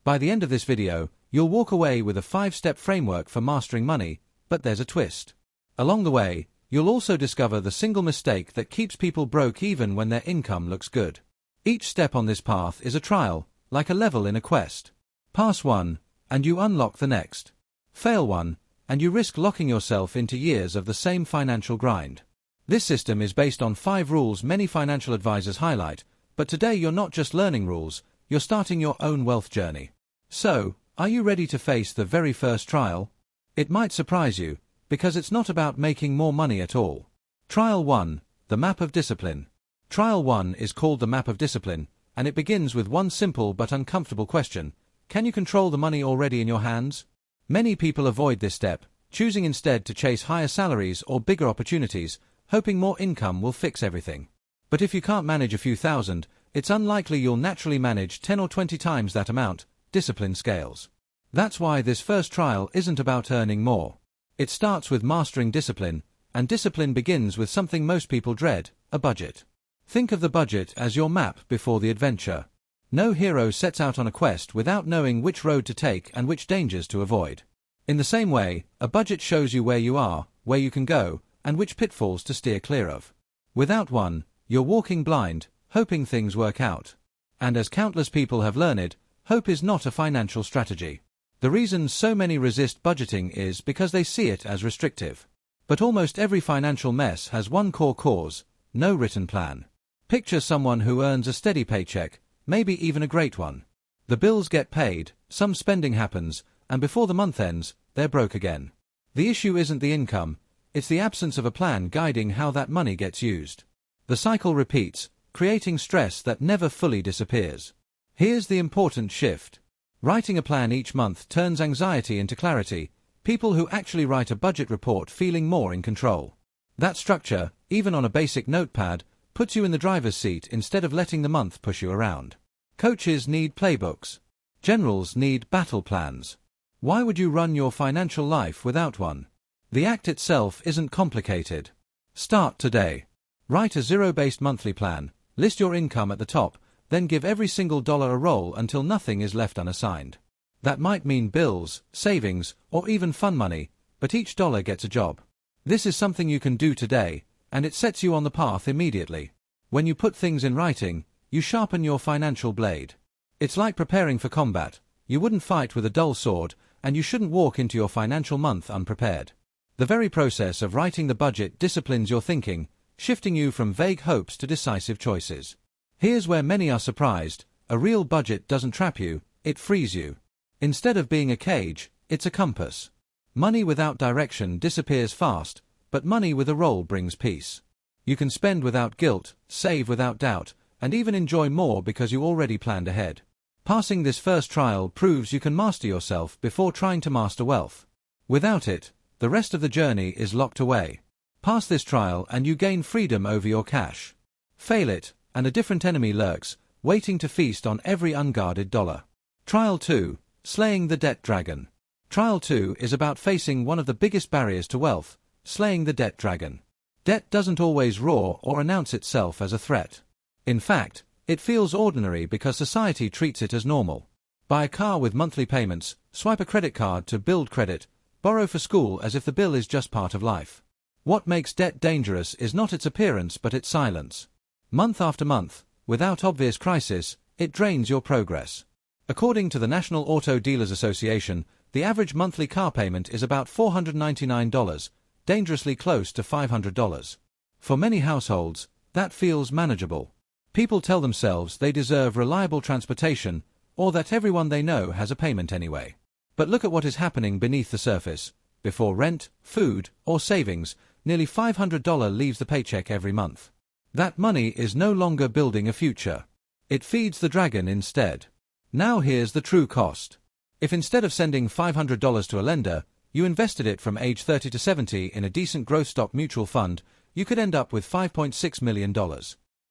By the end of this video, you'll walk away with a 5-step framework for mastering money, but there's a twist. Along the way, you'll also discover the single mistake that keeps people broke even when their income looks good. Each step on this path is a trial, like a level in a quest. Pass one, and you unlock the next. Fail one, and you risk locking yourself into years of the same financial grind. This system is based on 5 rules many financial advisors highlight, but today you're not just learning rules, you're starting your own wealth journey. So, are you ready to face the very first trial? It might surprise you, because it's not about making more money at all. Trial 1, the map of discipline. Trial 1 is called the map of discipline, and it begins with one simple but uncomfortable question. Can you control the money already in your hands? Many people avoid this step, choosing instead to chase higher salaries or bigger opportunities, hoping more income will fix everything. But if you can't manage a few thousand, it's unlikely you'll naturally manage 10 or 20 times that amount. Discipline scales. That's why this first trial isn't about earning more. It starts with mastering discipline, and discipline begins with something most people dread, a budget. Think of the budget as your map before the adventure. No hero sets out on a quest without knowing which road to take and which dangers to avoid. In the same way, a budget shows you where you are, where you can go, and which pitfalls to steer clear of. Without one, you're walking blind, hoping things work out. And as countless people have learned, hope is not a financial strategy. The reason so many resist budgeting is because they see it as restrictive. But almost every financial mess has one core cause: no written plan. Picture someone who earns a steady paycheck, maybe even a great one. The bills get paid, some spending happens, and before the month ends, they're broke again. The issue isn't the income, it's the absence of a plan guiding how that money gets used. The cycle repeats, creating stress that never fully disappears. Here's the important shift. Writing a plan each month turns anxiety into clarity, people who actually write a budget report feeling more in control. That structure, even on a basic notepad, puts you in the driver's seat instead of letting the month push you around. Coaches need playbooks. Generals need battle plans. Why would you run your financial life without one? The act itself isn't complicated. Start today. Write a zero-based monthly plan, list your income at the top, then give every single dollar a roll until nothing is left unassigned. That might mean bills, savings, or even fun money, but each dollar gets a job. This is something you can do today, and it sets you on the path immediately. When you put things in writing, you sharpen your financial blade. It's like preparing for combat. You wouldn't fight with a dull sword, and you shouldn't walk into your financial month unprepared. The very process of writing the budget disciplines your thinking, shifting you from vague hopes to decisive choices. Here's where many are surprised: a real budget doesn't trap you, it frees you. Instead of being a cage, it's a compass. Money without direction disappears fast, but money with a roll brings peace. You can spend without guilt, save without doubt, and even enjoy more because you already planned ahead. Passing this first trial proves you can master yourself before trying to master wealth. Without it, the rest of the journey is locked away. Pass this trial and you gain freedom over your cash. Fail it, and a different enemy lurks, waiting to feast on every unguarded dollar. Trial 2, Slaying the Debt Dragon. Trial 2 is about facing one of the biggest barriers to wealth: slaying the debt dragon. Debt doesn't always roar or announce itself as a threat. In fact, it feels ordinary because society treats it as normal. Buy a car with monthly payments, swipe a credit card to build credit, borrow for school as if the bill is just part of life. What makes debt dangerous is not its appearance but its silence. Month after month, without obvious crisis, it drains your progress. According to the National Auto Dealers Association, the average monthly car payment is about $499, dangerously close to $500. For many households, that feels manageable. People tell themselves they deserve reliable transportation, or that everyone they know has a payment anyway. But look at what is happening beneath the surface. Before rent, food, or savings, nearly $500 leaves the paycheck every month. That money is no longer building a future. It feeds the dragon instead. Now here's the true cost. If instead of sending $500 to a lender, you invested it from age 30 to 70 in a decent growth stock mutual fund, you could end up with $5.6 million.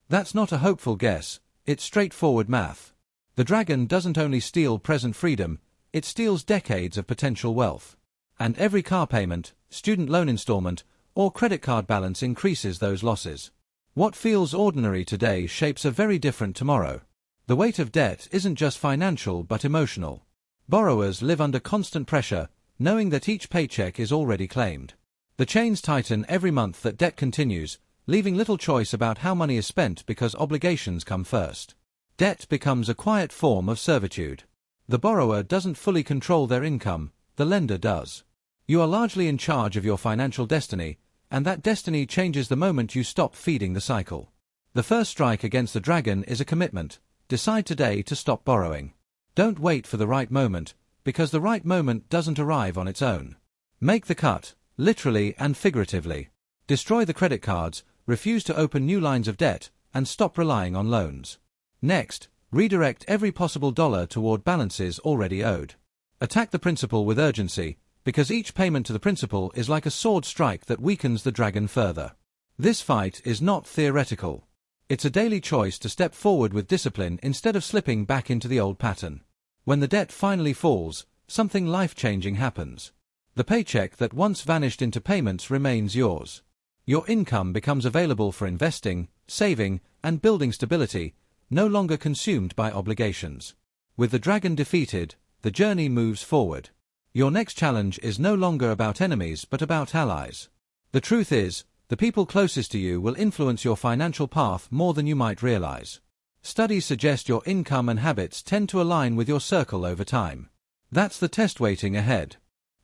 That's not a hopeful guess, it's straightforward math. The dragon doesn't only steal present freedom, it steals decades of potential wealth. And every car payment, student loan installment, or credit card balance increases those losses. What feels ordinary today shapes a very different tomorrow. The weight of debt isn't just financial but emotional. Borrowers live under constant pressure, knowing that each paycheck is already claimed. The chains tighten every month that debt continues, leaving little choice about how money is spent because obligations come first. Debt becomes a quiet form of servitude. The borrower doesn't fully control their income, the lender does. You are largely in charge of your financial destiny, and that destiny changes the moment you stop feeding the cycle. The first strike against the dragon is a commitment. Decide today to stop borrowing. Don't wait for the right moment, because the right moment doesn't arrive on its own. Make the cut, literally and figuratively. Destroy the credit cards, refuse to open new lines of debt, and stop relying on loans. Next, redirect every possible dollar toward balances already owed. Attack the principal with urgency, because each payment to the principal is like a sword strike that weakens the dragon further. This fight is not theoretical. It's a daily choice to step forward with discipline instead of slipping back into the old pattern. When the debt finally falls, something life-changing happens. The paycheck that once vanished into payments remains yours. Your income becomes available for investing, saving, and building stability, no longer consumed by obligations. With the dragon defeated, the journey moves forward. Your next challenge is no longer about enemies but about allies. The truth is, the people closest to you will influence your financial path more than you might realize. Studies suggest your income and habits tend to align with your circle over time. That's the test waiting ahead.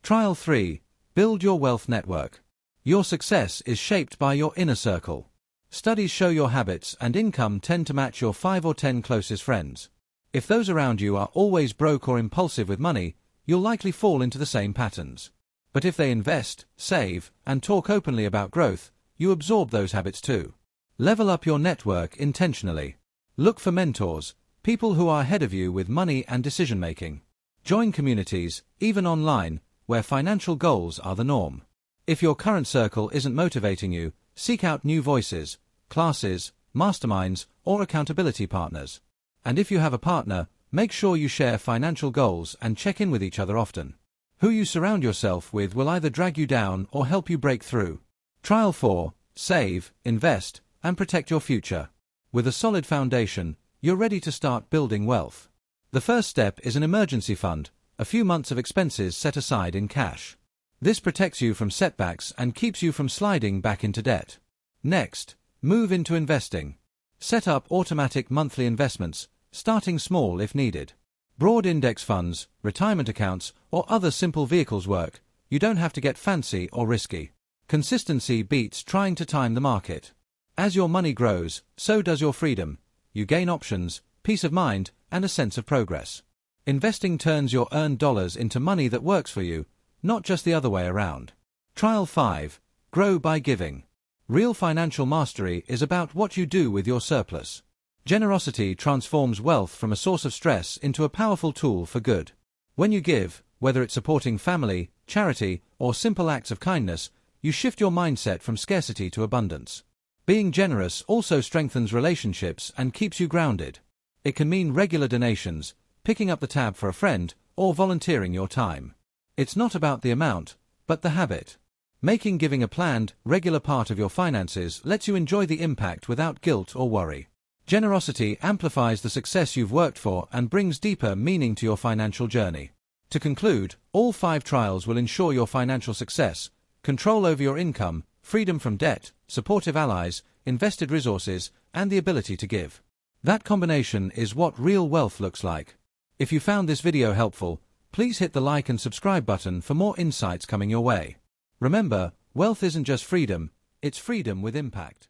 Trial 3. Build your wealth network. Your success is shaped by your inner circle. Studies show your habits and income tend to match your 5 or 10 closest friends. If those around you are always broke or impulsive with money, you'll likely fall into the same patterns. But if they invest, save, and talk openly about growth, you absorb those habits too. Level up your network intentionally. Look for mentors, people who are ahead of you with money and decision-making. Join communities, even online, where financial goals are the norm. If your current circle isn't motivating you, seek out new voices, classes, masterminds, or accountability partners. And if you have a partner, make sure you share financial goals and check in with each other often. Who you surround yourself with will either drag you down or help you break through. Trial 4. Save, invest, and protect your future. With a solid foundation, you're ready to start building wealth. The first step is an emergency fund, a few months of expenses set aside in cash. This protects you from setbacks and keeps you from sliding back into debt. Next, move into investing. Set up automatic monthly investments, starting small if needed. Broad index funds, retirement accounts, or other simple vehicles work. You don't have to get fancy or risky. Consistency beats trying to time the market. As your money grows, so does your freedom. You gain options, peace of mind, and a sense of progress. Investing turns your earned dollars into money that works for you, not just the other way around. Trial 5. Grow by giving. Real financial mastery is about what you do with your surplus. Generosity transforms wealth from a source of stress into a powerful tool for good. When you give, whether it's supporting family, charity, or simple acts of kindness, you shift your mindset from scarcity to abundance. Being generous also strengthens relationships and keeps you grounded. It can mean regular donations, picking up the tab for a friend, or volunteering your time. It's not about the amount, but the habit. Making giving a planned, regular part of your finances lets you enjoy the impact without guilt or worry. Generosity amplifies the success you've worked for and brings deeper meaning to your financial journey. To conclude, all 5 trials will ensure your financial success: control over your income, freedom from debt, supportive allies, invested resources, and the ability to give. That combination is what real wealth looks like. If you found this video helpful, please hit the like and subscribe button for more insights coming your way. Remember, wealth isn't just freedom, it's freedom with impact.